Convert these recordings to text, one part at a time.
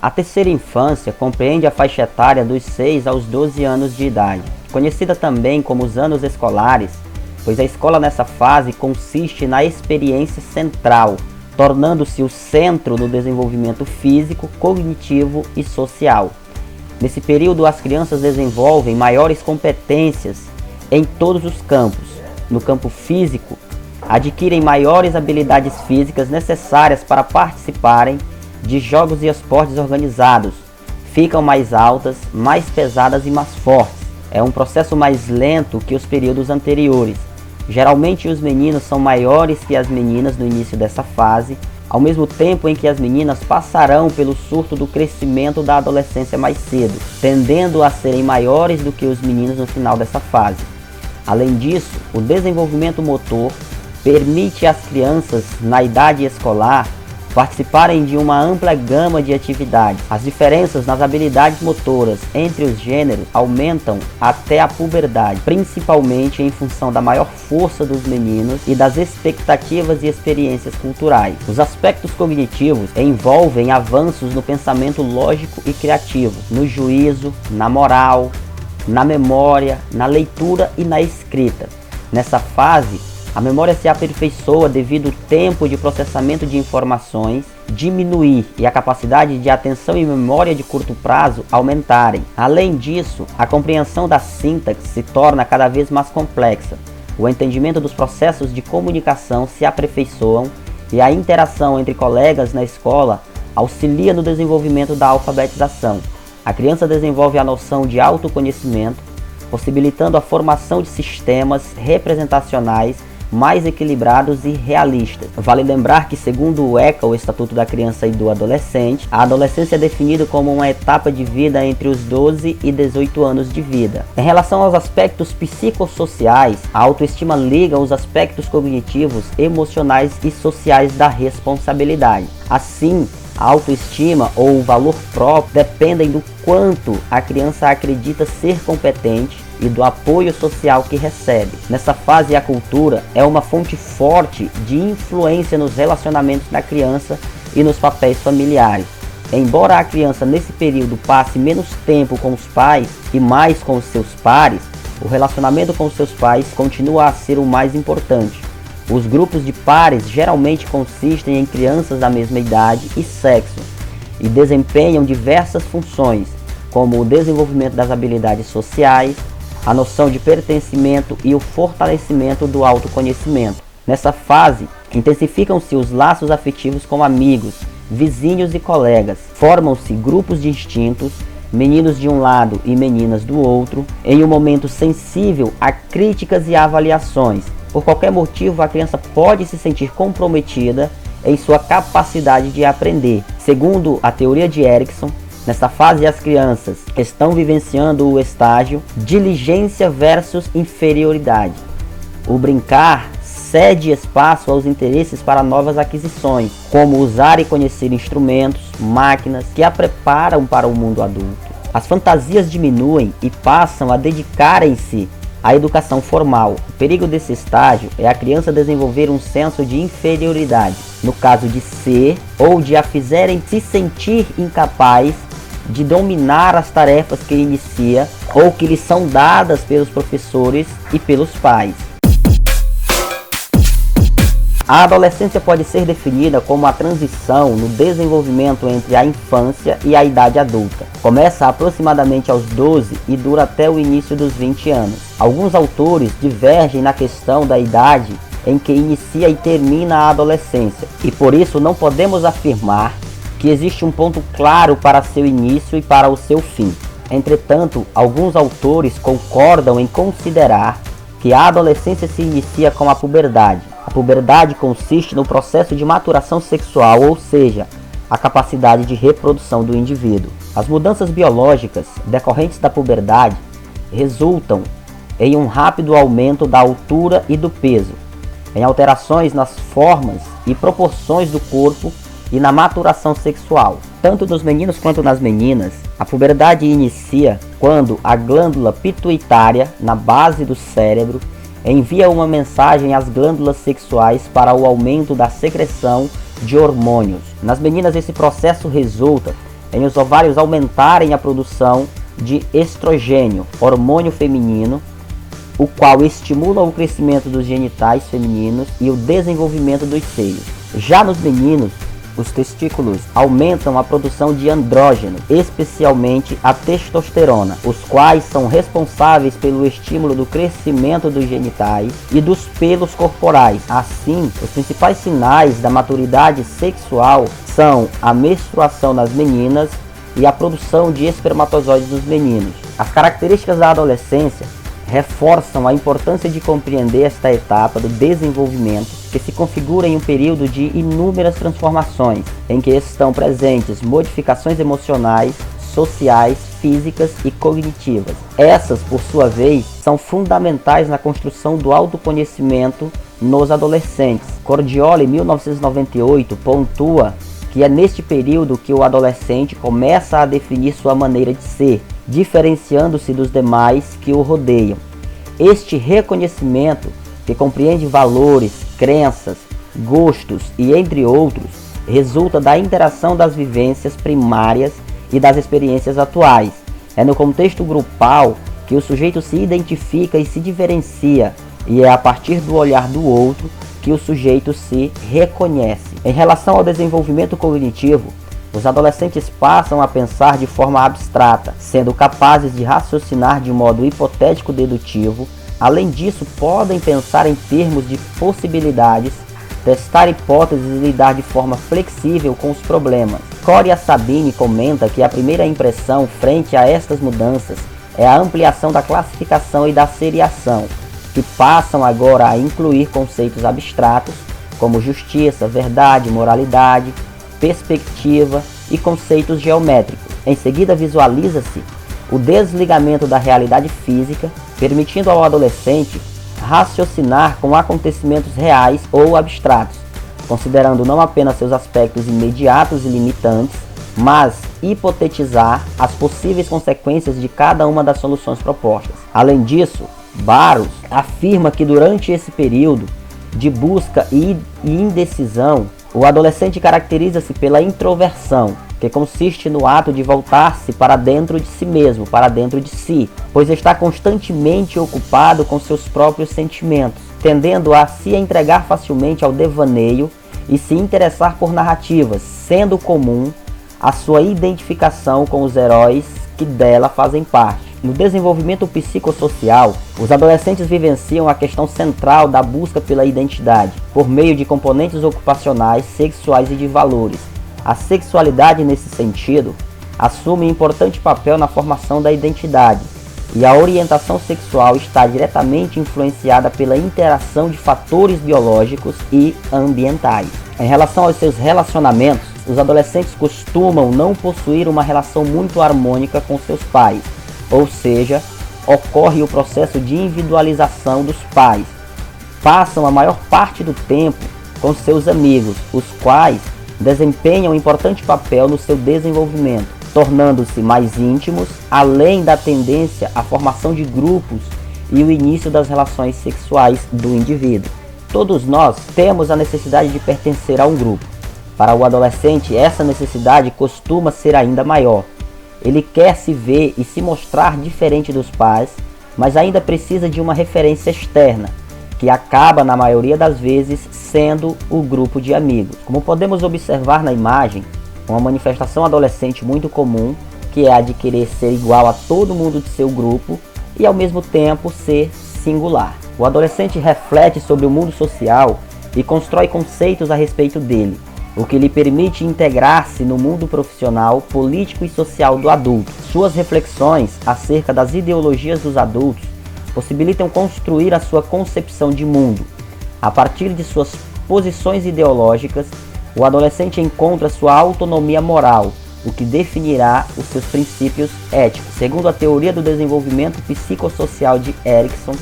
A terceira infância compreende a faixa etária dos 6 aos 12 anos de idade, conhecida também como os anos escolares, pois a escola nessa fase consiste na experiência central, tornando-se o centro do desenvolvimento físico, cognitivo e social. Nesse período, as crianças desenvolvem maiores competências em todos os campos. No campo físico, adquirem maiores habilidades físicas necessárias para participarem de jogos e esportes organizados, ficam mais altas, mais pesadas e mais fortes. É um processo mais lento que os períodos anteriores. Geralmente os meninos são maiores que as meninas no início dessa fase, ao mesmo tempo em que as meninas passarão pelo surto do crescimento da adolescência mais cedo, tendendo a serem maiores do que os meninos no final dessa fase. Além disso, o desenvolvimento motor permite às crianças na idade escolar participarem de uma ampla gama de atividades. As diferenças nas habilidades motoras entre os gêneros aumentam até a puberdade, principalmente em função da maior força dos meninos e das expectativas e experiências culturais. Os aspectos cognitivos envolvem avanços no pensamento lógico e criativo, no juízo, na moral, na memória, na leitura e na escrita. Nessa fase, a memória se aperfeiçoa devido ao tempo de processamento de informações diminuir e a capacidade de atenção e memória de curto prazo aumentarem. Além disso, a compreensão da sintaxe se torna cada vez mais complexa. O entendimento dos processos de comunicação se aperfeiçoam e a interação entre colegas na escola auxilia no desenvolvimento da alfabetização. A criança desenvolve a noção de autoconhecimento, possibilitando a formação de sistemas representacionais mais equilibrados e realistas. Vale lembrar que, segundo o ECA, o Estatuto da Criança e do Adolescente, a adolescência é definida como uma etapa de vida entre os 12 e 18 anos de vida. Em relação aos aspectos psicossociais, a autoestima liga os aspectos cognitivos, emocionais e sociais da responsabilidade. Assim, a autoestima ou o valor próprio dependem do quanto a criança acredita ser competente e do apoio social que recebe. Nessa fase, a cultura é uma fonte forte de influência nos relacionamentos da criança e nos papéis familiares. Embora a criança nesse período passe menos tempo com os pais e mais com os seus pares, o relacionamento com os seus pais continua a ser o mais importante. Os grupos de pares geralmente consistem em crianças da mesma idade e sexo e desempenham diversas funções, como o desenvolvimento das habilidades sociais, a noção de pertencimento e o fortalecimento do autoconhecimento. Nessa fase, intensificam-se os laços afetivos com amigos, vizinhos e colegas. Formam-se grupos distintos, meninos de um lado e meninas do outro, em um momento sensível a críticas e avaliações. Por qualquer motivo, a criança pode se sentir comprometida em sua capacidade de aprender. Segundo a teoria de Erikson, nessa fase as crianças estão vivenciando o estágio diligência versus inferioridade. O brincar cede espaço aos interesses para novas aquisições, como usar e conhecer instrumentos, máquinas que a preparam para o mundo adulto. As fantasias diminuem e passam a dedicarem-se à educação formal. O perigo desse estágio é a criança desenvolver um senso de inferioridade, no caso de ser ou de a fizerem se sentir incapaz de dominar as tarefas que inicia ou que lhe são dadas pelos professores e pelos pais. A adolescência pode ser definida como a transição no desenvolvimento entre a infância e a idade adulta. Começa aproximadamente aos 12 e dura até o início dos 20 anos. Alguns autores divergem na questão da idade em que inicia e termina a adolescência, e por isso não podemos afirmar que existe um ponto claro para seu início e para o seu fim. Entretanto, alguns autores concordam em considerar que a adolescência se inicia com a puberdade. A puberdade consiste no processo de maturação sexual, ou seja, a capacidade de reprodução do indivíduo. As mudanças biológicas decorrentes da puberdade resultam em um rápido aumento da altura e do peso, em alterações nas formas e proporções do corpo e na maturação sexual. Tanto nos meninos quanto nas meninas, a puberdade inicia quando a glândula pituitária, na base do cérebro, envia uma mensagem às glândulas sexuais para o aumento da secreção de hormônios. Nas meninas, esse processo resulta em os ovários aumentarem a produção de estrogênio, hormônio feminino, o qual estimula o crescimento dos genitais femininos e o desenvolvimento dos seios. Já nos meninos, os testículos aumentam a produção de andrógeno, especialmente a testosterona, os quais são responsáveis pelo estímulo do crescimento dos genitais e dos pelos corporais. Assim, os principais sinais da maturidade sexual são a menstruação nas meninas e a produção de espermatozoides nos meninos. As características da adolescência reforçam a importância de compreender esta etapa do desenvolvimento, que se configura em um período de inúmeras transformações, em que estão presentes modificações emocionais, sociais, físicas e cognitivas. Essas, por sua vez, são fundamentais na construção do autoconhecimento nos adolescentes. Cordioli, 1998, pontua que é neste período que o adolescente começa a definir sua maneira de ser, diferenciando-se dos demais que o rodeiam. Este reconhecimento, que compreende valores, crenças, gostos e entre outros, resulta da interação das vivências primárias e das experiências atuais. É no contexto grupal que o sujeito se identifica e se diferencia, e é a partir do olhar do outro que o sujeito se reconhece. Em relação ao desenvolvimento cognitivo, os adolescentes passam a pensar de forma abstrata, sendo capazes de raciocinar de modo hipotético-dedutivo. Além disso, podem pensar em termos de possibilidades, testar hipóteses e lidar de forma flexível com os problemas. Coria Sabine comenta que a primeira impressão frente a estas mudanças é a ampliação da classificação e da seriação, que passam agora a incluir conceitos abstratos como justiça, verdade, moralidade, perspectiva e conceitos geométricos. Em seguida, visualiza-se o desligamento da realidade física, permitindo ao adolescente raciocinar com acontecimentos reais ou abstratos, considerando não apenas seus aspectos imediatos e limitantes, mas hipotetizar as possíveis consequências de cada uma das soluções propostas. Além disso, Barros afirma que durante esse período de busca e indecisão, o adolescente caracteriza-se pela introversão, que consiste no ato de voltar-se para dentro de si mesmo, para dentro de si, pois está constantemente ocupado com seus próprios sentimentos, tendendo a se entregar facilmente ao devaneio e se interessar por narrativas, sendo comum a sua identificação com os heróis que dela fazem parte. No desenvolvimento psicossocial, os adolescentes vivenciam a questão central da busca pela identidade, por meio de componentes ocupacionais, sexuais e de valores. A sexualidade, nesse sentido, assume um importante papel na formação da identidade, e a orientação sexual está diretamente influenciada pela interação de fatores biológicos e ambientais. Em relação aos seus relacionamentos, os adolescentes costumam não possuir uma relação muito harmônica com seus pais, ou seja, ocorre o processo de individualização dos pais. Passam a maior parte do tempo com seus amigos, os quais desempenham um importante papel no seu desenvolvimento, tornando-se mais íntimos, além da tendência à formação de grupos e o início das relações sexuais do indivíduo. Todos nós temos a necessidade de pertencer a um grupo. Para o adolescente, essa necessidade costuma ser ainda maior. Ele quer se ver e se mostrar diferente dos pais, mas ainda precisa de uma referência externa, que acaba, na maioria das vezes, sendo o grupo de amigos. Como podemos observar na imagem, uma manifestação adolescente muito comum, que é a de querer ser igual a todo mundo de seu grupo e, ao mesmo tempo, ser singular. O adolescente reflete sobre o mundo social e constrói conceitos a respeito dele, o que lhe permite integrar-se no mundo profissional, político e social do adulto. Suas reflexões acerca das ideologias dos adultos possibilitam construir a sua concepção de mundo. A partir de suas posições ideológicas, o adolescente encontra sua autonomia moral, o que definirá os seus princípios éticos. Segundo a teoria do desenvolvimento psicossocial de Erikson,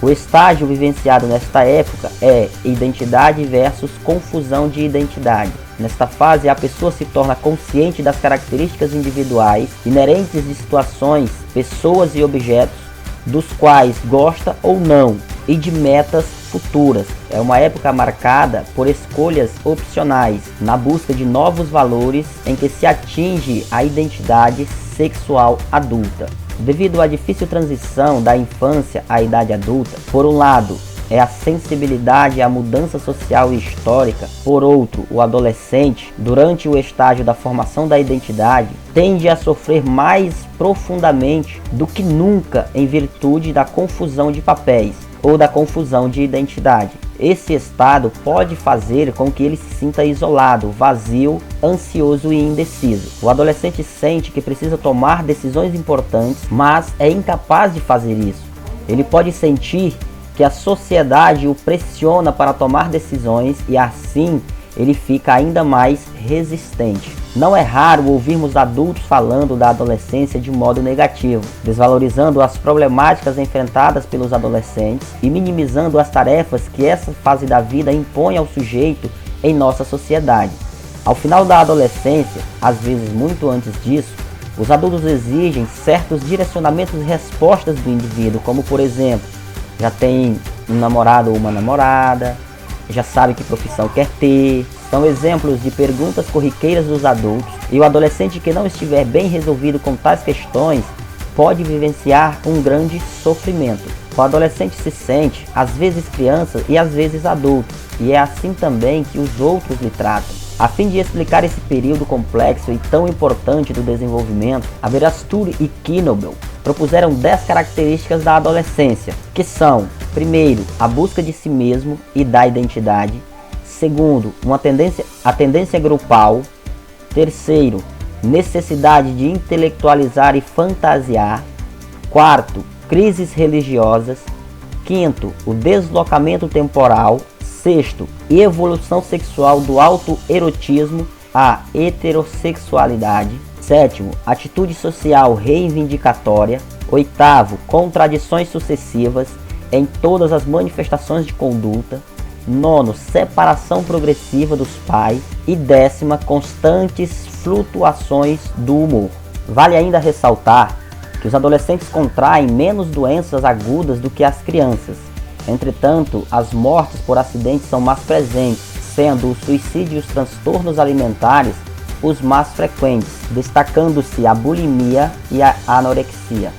o estágio vivenciado nesta época é identidade versus confusão de identidade. Nesta fase, a pessoa se torna consciente das características individuais inerentes de situações, pessoas e objetos dos quais gosta ou não, e de metas futuras. É uma época marcada por escolhas opcionais, na busca de novos valores em que se atinge a identidade sexual adulta. Devido à difícil transição da infância à idade adulta, por um lado, é a sensibilidade à mudança social e histórica. Por outro, o adolescente, durante o estágio da formação da identidade, tende a sofrer mais profundamente do que nunca em virtude da confusão de papéis ou da confusão de identidade. Esse estado pode fazer com que ele se sinta isolado, vazio, ansioso e indeciso. O adolescente sente que precisa tomar decisões importantes, mas é incapaz de fazer isso. Ele pode sentir que a sociedade o pressiona para tomar decisões e assim ele fica ainda mais resistente. Não é raro ouvirmos adultos falando da adolescência de modo negativo, desvalorizando as problemáticas enfrentadas pelos adolescentes e minimizando as tarefas que essa fase da vida impõe ao sujeito em nossa sociedade. Ao final da adolescência, às vezes muito antes disso, os adultos exigem certos direcionamentos e respostas do indivíduo, como por exemplo, já tem um namorado ou uma namorada, já sabe que profissão quer ter. São exemplos de perguntas corriqueiras dos adultos, e o adolescente que não estiver bem resolvido com tais questões pode vivenciar um grande sofrimento. O adolescente se sente, às vezes criança e às vezes adulto, e é assim também que os outros lhe tratam. A fim de explicar esse período complexo e tão importante do desenvolvimento, Aberastur e Knobel propuseram 10 características da adolescência, que são: primeiro, a busca de si mesmo e da identidade; segundo, a tendência grupal; terceiro, necessidade de intelectualizar e fantasiar; quarto, crises religiosas; quinto, o deslocamento temporal; sexto, evolução sexual do autoerotismo à heterossexualidade; sétimo, atitude social reivindicatória; oitavo, contradições sucessivas em todas as manifestações de conduta; nono, separação progressiva dos pais; e décima, constantes flutuações do humor. Vale ainda ressaltar que os adolescentes contraem menos doenças agudas do que as crianças. Entretanto, as mortes por acidentes são mais presentes, sendo o suicídio e os transtornos alimentares os mais frequentes, destacando-se a bulimia e a anorexia.